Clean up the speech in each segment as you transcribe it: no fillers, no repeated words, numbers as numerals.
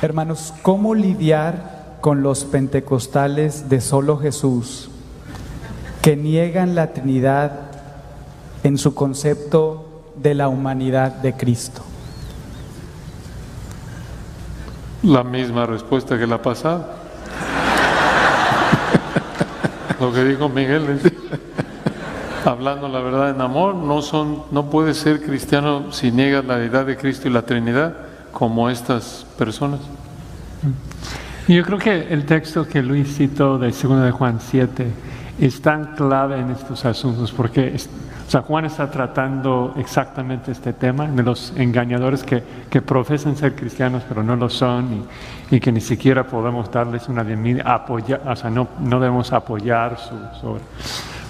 Hermanos, ¿cómo lidiar con los pentecostales de solo Jesús que niegan la Trinidad en su concepto de la humanidad de Cristo? La misma respuesta que la pasada. Lo que dijo Miguel, hablando la verdad en amor, no puedes ser cristiano si niegas la deidad de Cristo y la Trinidad, como estas personas. Yo creo que el texto que Luis citó de 2 de Juan 7 es tan clave en estos asuntos, porque Juan está tratando exactamente este tema de los engañadores que profesan ser cristianos pero no lo son, y que ni siquiera podemos darles una bienvenida, no debemos apoyar su obra.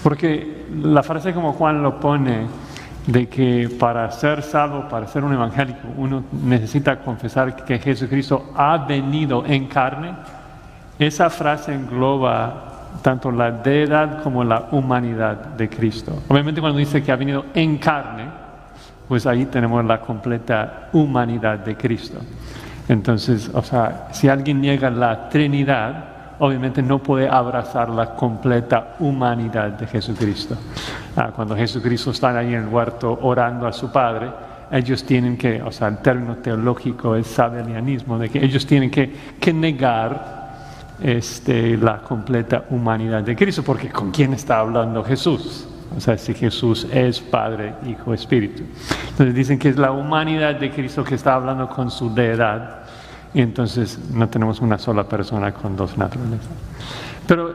Porque la frase como Juan lo pone, de que para ser salvo, para ser un evangélico, uno necesita confesar que Jesucristo ha venido en carne, esa frase engloba tanto la deidad como la humanidad de Cristo. Obviamente cuando dice que ha venido en carne, pues ahí tenemos la completa humanidad de Cristo. Entonces, si alguien niega la Trinidad, obviamente no puede abrazar la completa humanidad de Jesucristo. Cuando Jesucristo está ahí en el huerto orando a su Padre, ellos tienen que, el término teológico es sabelianismo, de que ellos tienen que negar la completa humanidad de Cristo, porque ¿con quién está hablando Jesús? Si Jesús es Padre, Hijo, Espíritu. Entonces dicen que es la humanidad de Cristo que está hablando con su deidad, y entonces no tenemos una sola persona con dos naturalezas. Pero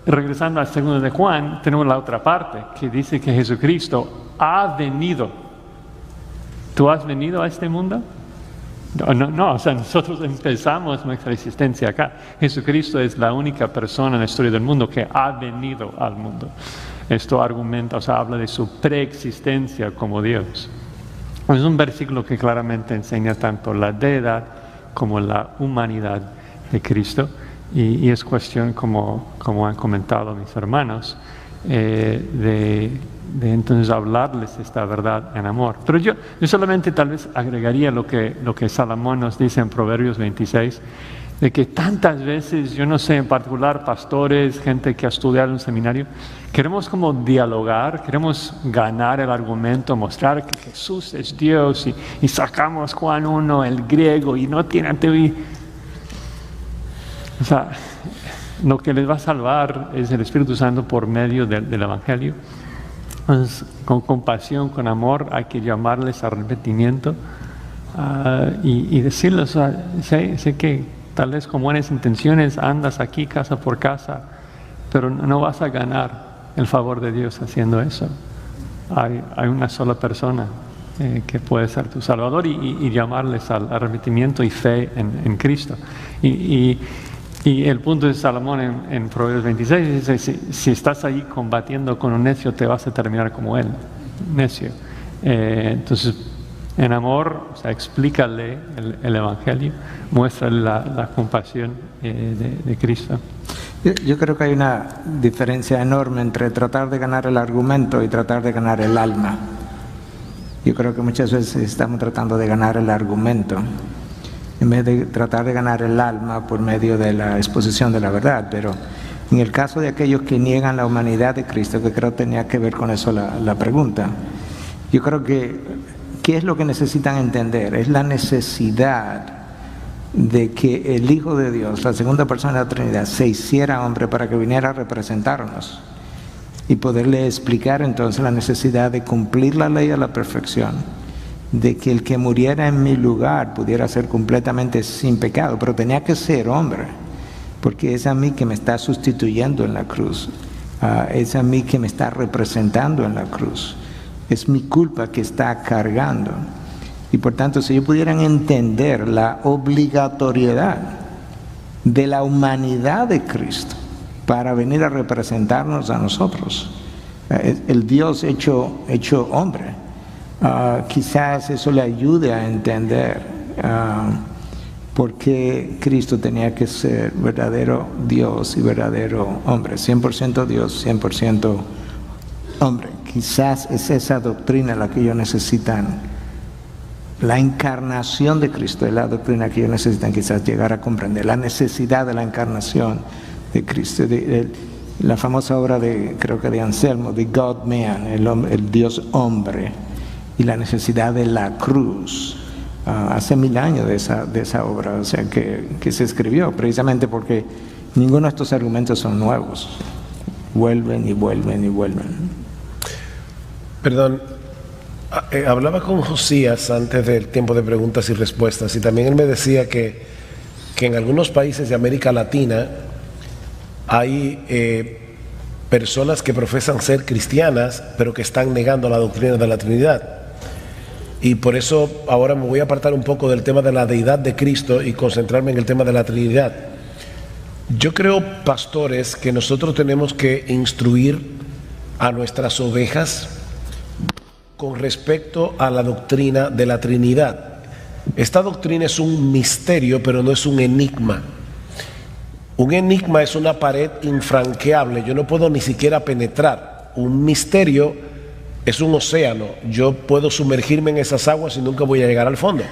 regresando al 2 de Juan, tenemos la otra parte que dice que Jesucristo ha venido. ¿Tú has venido a este mundo? No, nosotros empezamos nuestra existencia acá. Jesucristo es la única persona en la historia del mundo que ha venido al mundo. Esto argumenta, habla de su preexistencia como Dios. Es un versículo que claramente enseña tanto la deidad como la humanidad de Cristo, y es cuestión, como han comentado mis hermanos, de entonces hablarles esta verdad en amor. Pero yo solamente tal vez agregaría lo que Salomón nos dice en Proverbios 26, de que tantas veces, yo no sé, en particular pastores, gente que ha estudiado en un seminario, queremos como dialogar, queremos ganar el argumento, mostrar que Jesús es Dios, y sacamos Juan 1, el griego, y no tiene teoría. Lo que les va a salvar es el Espíritu Santo por medio del Evangelio. Entonces, con compasión, con amor, hay que llamarles a arrepentimiento, y decirles, sé que tal vez con buenas intenciones andas aquí casa por casa, pero no vas a ganar el favor de Dios haciendo eso. Hay una sola persona que puede ser tu Salvador, y llamarles al arrepentimiento y fe en Cristo. Y el punto de Salomón en Proverbios 26 dice, si estás ahí combatiendo con un necio, te vas a terminar como él, necio. Entonces, en amor, explícale el Evangelio, muéstrale la compasión de Cristo. Yo creo que hay una diferencia enorme entre tratar de ganar el argumento y tratar de ganar el alma. Yo creo que muchas veces estamos tratando de ganar el argumento en vez de tratar de ganar el alma por medio de la exposición de la verdad. Pero en el caso de aquellos que niegan la humanidad de Cristo, que creo tenía que ver con eso la pregunta, yo creo que ¿qué es lo que necesitan entender? Es la necesidad de que el Hijo de Dios, la segunda persona de la Trinidad, se hiciera hombre para que viniera a representarnos, y poderle explicar entonces la necesidad de cumplir la ley a la perfección, de que el que muriera en mi lugar pudiera ser completamente sin pecado, pero tenía que ser hombre, porque es a mí que me está sustituyendo en la cruz, es a mí que me está representando en la cruz, es mi culpa que está cargando. Y por tanto, si ellos pudieran entender la obligatoriedad de la humanidad de Cristo para venir a representarnos a nosotros, el Dios hecho hombre, quizás eso le ayude a entender por qué Cristo tenía que ser verdadero Dios y verdadero hombre, 100% Dios, 100% hombre. Quizás es esa doctrina la que ellos necesitan la encarnación de Cristo es la doctrina que ellos necesitan quizás llegar a comprender, la necesidad de la encarnación de Cristo, la famosa obra creo que de Anselmo, The God Man, el Dios hombre, y la necesidad de la cruz. Hace 1000 años de esa obra, o sea, que se escribió precisamente porque ninguno de estos argumentos son nuevos, vuelven y vuelven y vuelven. Perdón, hablaba con Josías antes del tiempo de preguntas y respuestas, y también él me decía que en algunos países de América Latina hay personas que profesan ser cristianas, pero que están negando la doctrina de la Trinidad. Y por eso ahora me voy a apartar un poco del tema de la deidad de Cristo y concentrarme en el tema de la Trinidad. Yo creo, pastores, que nosotros tenemos que instruir a nuestras ovejas con respecto a la doctrina de la Trinidad. Esta doctrina es un misterio, pero no es un enigma. Un enigma es una pared infranqueable, yo no puedo ni siquiera penetrar. Un misterio es un océano, yo puedo sumergirme en esas aguas y nunca voy a llegar al fondo.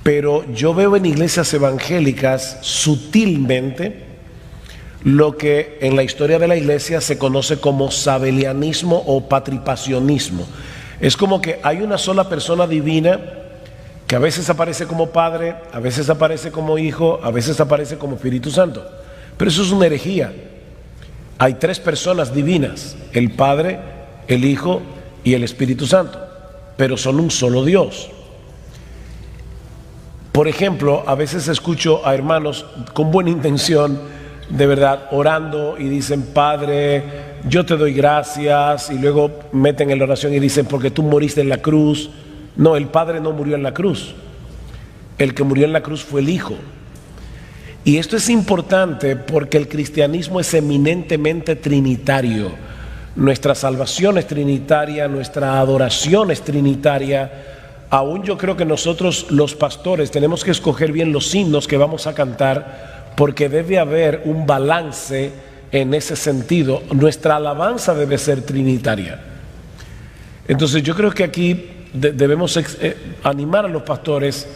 Pero yo veo en iglesias evangélicas sutilmente lo que en la historia de la iglesia se conoce como sabelianismo o patripacionismo. Es como que hay una sola persona divina que a veces aparece como Padre, a veces aparece como Hijo, a veces aparece como Espíritu Santo. Pero eso es una herejía. Hay 3 personas divinas, el Padre, el Hijo y el Espíritu Santo, pero son un solo Dios. Por ejemplo, a veces escucho a hermanos con buena intención, de verdad, orando y dicen: Padre, yo te doy gracias, y luego meten en la oración y dicen: porque tú moriste en la cruz. No, el Padre no murió en la cruz, el que murió en la cruz fue el Hijo. Y esto es importante porque el cristianismo es eminentemente trinitario. Nuestra salvación es trinitaria, nuestra adoración es trinitaria. Aún yo creo que nosotros los pastores tenemos que escoger bien los himnos que vamos a cantar, porque debe haber un balance en ese sentido. Nuestra alabanza debe ser trinitaria. Entonces yo creo que aquí debemos animar a los pastores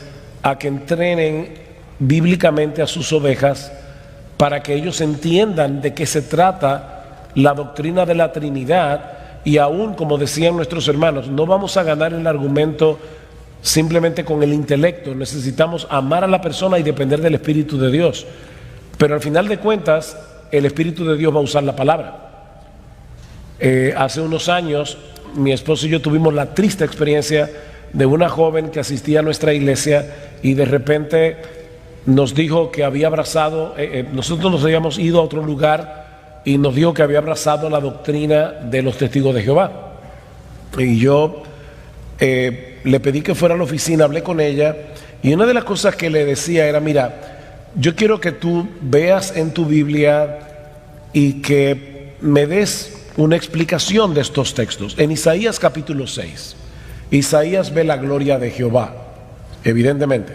a que entrenen bíblicamente a sus ovejas para que ellos entiendan de qué se trata la doctrina de la Trinidad. Y aún, como decían nuestros hermanos, no vamos a ganar el argumento simplemente con el intelecto. Necesitamos amar a la persona y depender del Espíritu de Dios. Pero al final de cuentas, el Espíritu de Dios va a usar la palabra. Hace unos años, mi esposo y yo tuvimos la triste experiencia de una joven que asistía a nuestra iglesia y de repente nos dijo que había abrazado, nosotros nos habíamos ido a otro lugar y nos dijo que había abrazado la doctrina de los testigos de Jehová. Y yo le pedí que fuera a la oficina, hablé con ella, y una de las cosas que le decía era: mira, yo quiero que tú veas en tu Biblia y que me des una explicación de estos textos. En Isaías capítulo 6, Isaías ve la gloria de Jehová, evidentemente,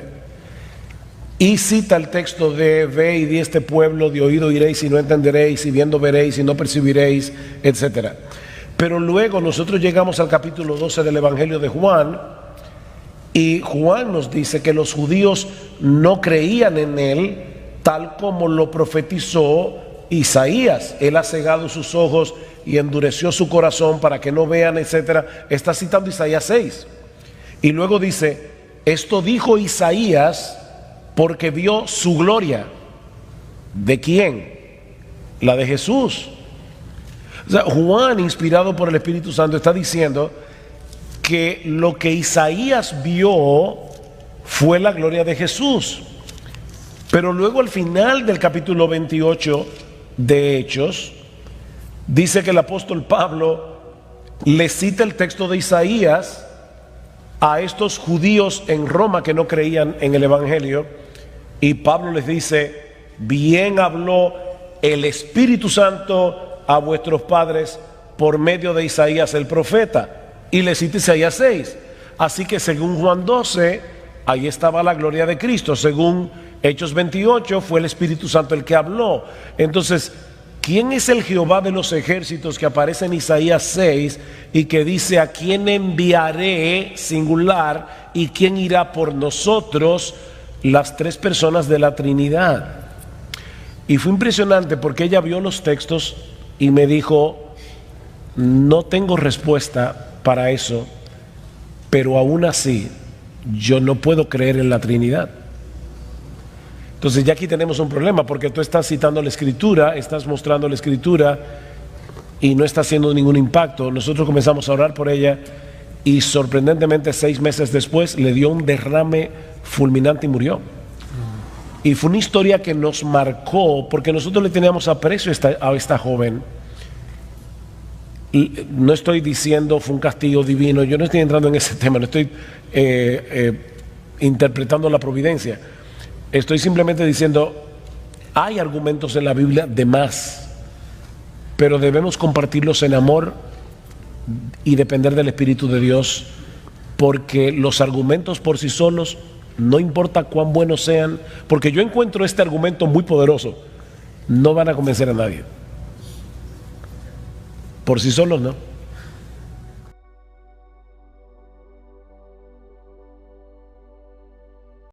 y cita el texto de: ve y di este pueblo, de oído iréis y no entenderéis, y viendo veréis y no percibiréis, etc. Pero luego nosotros llegamos al capítulo 12 del Evangelio de Juan, y Juan nos dice que los judíos no creían en él tal como lo profetizó Isaías. Él ha cegado sus ojos y endureció su corazón para que no vean, etc. Está citando Isaías 6. Y luego dice: esto dijo Isaías porque vio su gloria. ¿De quién? La de Jesús. O sea, Juan, inspirado por el Espíritu Santo, está diciendo que lo que Isaías vio fue la gloria de Jesús. Pero luego al final del capítulo 28 de Hechos, dice que el apóstol Pablo le cita el texto de Isaías a estos judíos en Roma que no creían en el Evangelio, y Pablo les dice: bien habló el Espíritu Santo a vuestros padres por medio de Isaías el profeta. Y le cita Isaías 6. Así que según Juan 12, ahí estaba la gloria de Cristo. Según Hechos 28, fue el Espíritu Santo el que habló. Entonces, ¿quién es el Jehová de los ejércitos que aparece en Isaías 6 y que dice: ¿a quién enviaré, singular, y quién irá por nosotros? Las tres personas de la Trinidad. Y fue impresionante porque ella vio los textos y me dijo: no tengo respuesta para eso, pero aún así yo no puedo creer en la Trinidad. Entonces ya aquí tenemos un problema, porque tú estás citando la Escritura, estás mostrando la Escritura y no está haciendo ningún impacto. Nosotros comenzamos a orar por ella y sorprendentemente 6 meses después le dio un derrame fulminante y murió. Y fue una historia que nos marcó, porque nosotros le teníamos aprecio a esta joven. Y no estoy diciendo fue un castigo divino, yo no estoy entrando en ese tema, no estoy interpretando la providencia. Estoy simplemente diciendo, hay argumentos en la Biblia de más, pero debemos compartirlos en amor y depender del Espíritu de Dios, porque los argumentos por sí solos, no importa cuán buenos sean, porque yo encuentro este argumento muy poderoso, no van a convencer a nadie. Por sí solos no.